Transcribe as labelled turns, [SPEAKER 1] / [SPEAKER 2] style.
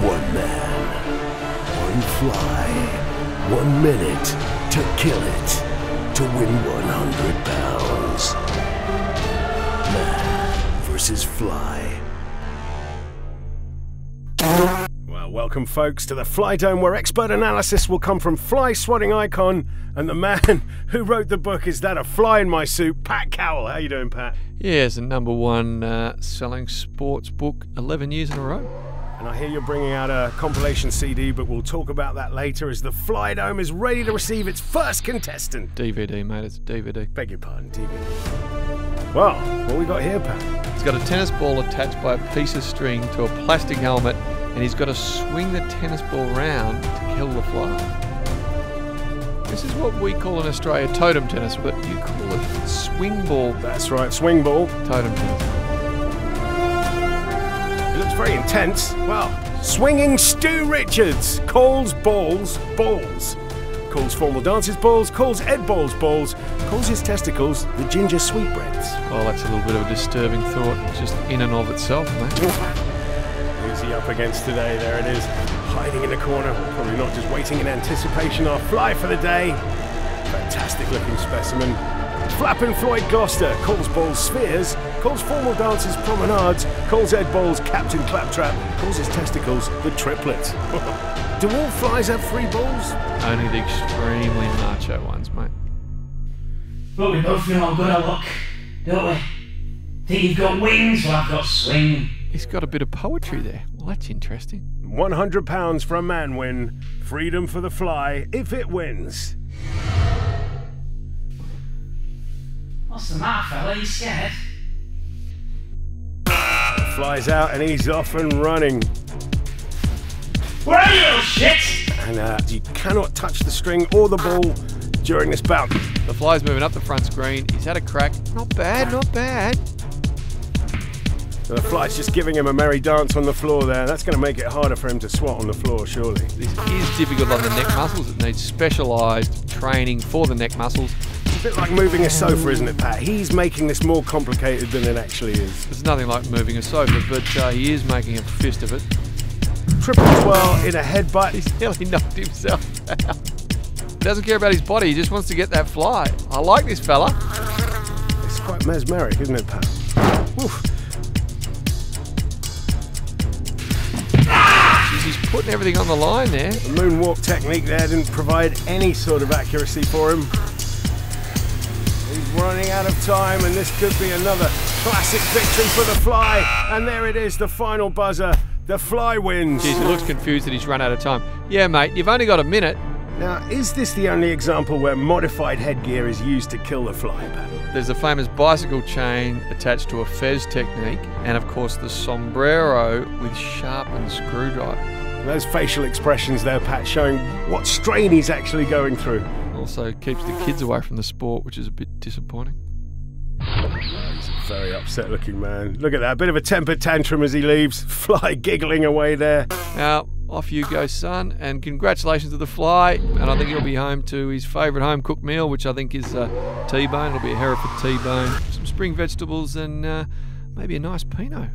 [SPEAKER 1] One man, one fly, 1 minute to kill it, to win 100 pounds. Man versus fly. Well, welcome folks to the Fly Dome, where expert analysis will come from fly swatting icon and the man who wrote the book Is That a Fly in My Soup, Pat Cowell. How you doing, Pat?
[SPEAKER 2] Yeah, it's the #1 selling sports book 11 years in a row.
[SPEAKER 1] And I hear you're bringing out a compilation CD, but we'll talk about that later as the Fly Dome is ready to receive its first contestant.
[SPEAKER 2] DVD, mate, it's a DVD.
[SPEAKER 1] Beg your pardon, DVD. Well, what we got here, Pat?
[SPEAKER 2] He's got a tennis ball attached by a piece of string to a plastic helmet, and he's got to swing the tennis ball round to kill the fly. This is what we call in Australia totem tennis, but you call it swingball.
[SPEAKER 1] That's right, swingball.
[SPEAKER 2] Totem tennis.
[SPEAKER 1] It looks very intense. Well, swinging Stu Richards calls balls balls. Calls formal dances balls, calls Ed Balls balls, calls his testicles the ginger sweetbreads.
[SPEAKER 2] Oh, that's a little bit of a disturbing thought, just in and of itself, mate.
[SPEAKER 1] Who's he up against today? There it is, hiding in a corner, probably not just waiting in anticipation, our fly for the day. Fantastic looking specimen. Flappin' Floyd Gloucester calls balls spheres, calls formal dances promenades, calls Ed Balls Captain Claptrap, calls his testicles the triplets. Do all flies have 3 balls?
[SPEAKER 2] Only the extremely macho ones, mate.
[SPEAKER 3] But we both know how good I look, don't we? Think you've got wings, well I've got swing.
[SPEAKER 2] He's got a bit of poetry there. Well, that's interesting.
[SPEAKER 1] £100 for a man win. Freedom for the fly if it wins.
[SPEAKER 3] What's the matter, fella? You scared?
[SPEAKER 1] Flies out and he's off and running.
[SPEAKER 3] Where are you, little shit?
[SPEAKER 1] And you cannot touch the string or the ball during this bout.
[SPEAKER 2] The fly's moving up the front screen. He's had a crack. Not bad, not bad.
[SPEAKER 1] So the fly's just giving him a merry dance on the floor there. That's going to make it harder for him to swat on the floor, surely.
[SPEAKER 2] This is difficult on the neck muscles. It needs specialised training for the neck muscles.
[SPEAKER 1] It's a bit like moving a sofa, isn't it, Pat? He's making this more complicated than it actually is.
[SPEAKER 2] It's nothing like moving a sofa, but he is making a fist of it.
[SPEAKER 1] Triple twirl in a headbutt.
[SPEAKER 2] He's nearly knocked himself out. He doesn't care about his body, he just wants to get that fly. I like this fella.
[SPEAKER 1] It's quite mesmeric, isn't it, Pat? Oof.
[SPEAKER 2] He's putting everything on the line there.
[SPEAKER 1] The moonwalk technique there didn't provide any sort of accuracy for him. He's running out of time, and this could be another classic victory for the fly. And there it is, the final buzzer. The fly wins.
[SPEAKER 2] Jeez, he looks confused that he's run out of time. Yeah, mate, you've only got a minute.
[SPEAKER 1] Now, is this the only example where modified headgear is used to kill the fly, Pat?
[SPEAKER 2] There's a famous bicycle chain attached to a fez technique, and of course the sombrero with sharpened screwdriver.
[SPEAKER 1] Those facial expressions there, Pat, showing what strain he's actually going through.
[SPEAKER 2] Also keeps the kids away from the sport, which is a bit disappointing.
[SPEAKER 1] He's a very upset looking man. Look at that, a bit of a temper tantrum as he leaves. Fly giggling away there.
[SPEAKER 2] Now, off you go, son, and congratulations to the fly. And I think he'll be home to his favourite home-cooked meal, which I think is T-bone. It'll be a Hereford T-bone, some spring vegetables, and maybe a nice Pinot.